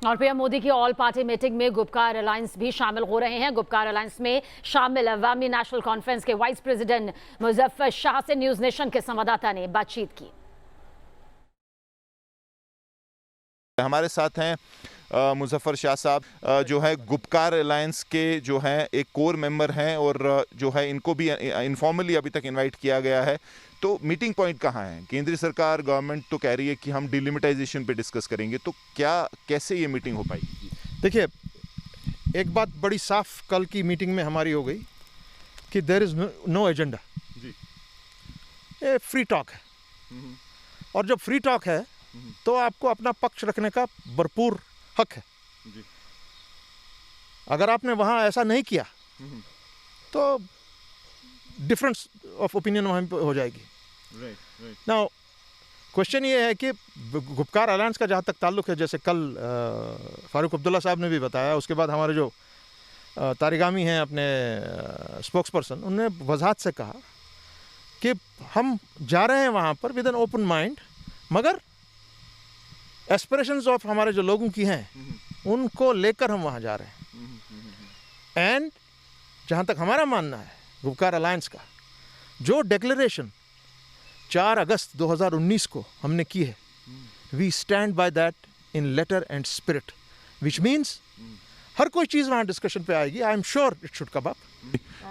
और पीएम मोदी की all party meeting में गुपकार अलायंस भी शामिल हो रहे हैं। गुपकार अलायंस में शामिल अवामी नेशनल कॉन्फ्रेंस के वाइस प्रेसिडेंट मुजफ्फर शाह से न्यूज नेशन के संवाददाता ने बातचीत की। हमारे साथ हैं मुजफ्फर शाह साहब, जो है गुपकार अलायंस के जो हैं एक कोर मेंबर हैं और जो है इनको भी इनफॉर्मली अभी तक इनवाइट किया गया है। तो मीटिंग पॉइंट कहाँ है? केंद्रीय सरकार गवर्नमेंट तो कह रही है कि हम डिलिमिटाइजेशन पे डिस्कस करेंगे, तो क्या कैसे ये मीटिंग हो पाएगी? देखिए, एक बात बड़ी साफ कल की मीटिंग में हमारी हो गई कि देयर इज़ नो एजेंडा जी। ये फ्री टॉक है और जब फ्री टॉक है तो आपको अपना पक्ष रखने का भरपूर हक है जी। अगर आपने वहाँ ऐसा नहीं किया तो डिफरेंस ऑफ ओपिनियन वहाँ पे हो जाएगी। नाउ क्वेश्चन ये है कि गुपकार अलायंस का जहाँ तक ताल्लुक है, जैसे कल फारूक अब्दुल्ला साहब ने भी बताया, उसके बाद हमारे जो तारिगामी हैं अपने स्पोक्स पर्सन, उन्होंने वजाहत से कहा कि हम जा रहे हैं वहाँ पर विद एन ओपन माइंड, मगर एस्पिरेशंस ऑफ हमारे जो लोगों की हैं उनको लेकर हम वहाँ जा रहे हैं। एंड जहाँ तक हमारा मानना है गुपकार अलायंस का, जो डिक्लेरेशन 4 अगस्त 2019 को हमने की है, we stand by that in letter and spirit, which means हर कोई चीज़ वहाँ डिस्कशन पे आएगी। I am sure it should come up.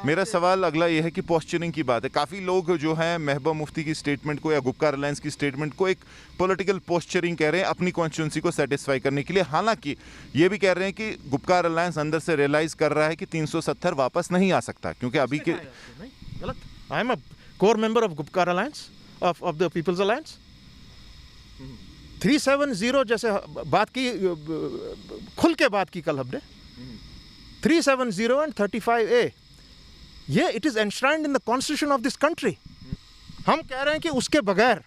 मेरा सवाल अगला ये है कि पोस्चरिंग की बात है। काफ़ी लोग जो हैं महबूबा मुफ्ती की स्टेटमेंट को या गुपकार अलायंस की स्टेटमेंट को एक पॉलिटिकल पोस्चरिंग कह रहे हैं अपनी कॉन्स्टिट्यूंसी को सेटिस्फाई करने के लिए। हालांकि ये भी कह रहे हैं कि गुपकार अलायंस अंदर से रियलाइज कर रहा है कि 370 वापस नहीं आ सकता, क्योंकि अभी के गलत। I am a core member of Gupkar alliance of the people's alliance. 370 जैसे बात की, खुल के बात की कल हमने, 370 एंड 35A, ये it is enshrined in the constitution of this country. हम कह रहे हैं कि उसके बगैर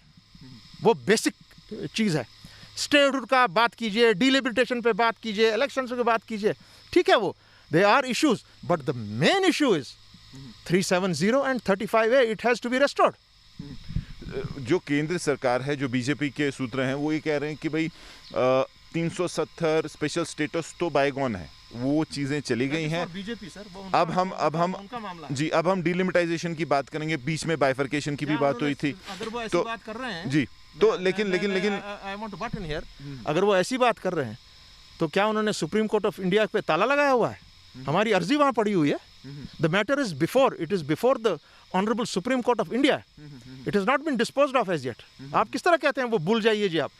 वो बेसिक चीज़ है। स्टेटहुड का बात कीजिए, डिलिमिटेशन पे बात कीजिए, इलेक्शंस पे बात कीजिए, ठीक है, वो they are issues, but the main issue is 370 and 35A, it has to be restored. जो केंद्र सरकार है, जो बीजेपी के सूत्र हैं, वो ये कह रहे हैं कि भाई 370 स्पेशल स्टेटस तो बायगॉन है, वो चीज़ें चली गई हैं। बीजेपी सर, अब हम डिलिमिटाइजेशन की बात करेंगे। बीच में बाइफर्केशन की भी बात हुई थी। अगर वो ऐसी बात कर रहे हैं जी, तो लेकिन I want to but in here, अगर वो ऐसी बात कर रहे हैं तो क्या उन्होंने सुप्रीम कोर्ट ऑफ इंडिया पे ताला लगाया हुआ है? हमारी अर्जी वहाँ पड़ी हुई है। The matter is before, it is before the honourable supreme court of India. It has not been disposed of as yet. आप किस तरह कहते हैं वो भूल जाइए जी आप?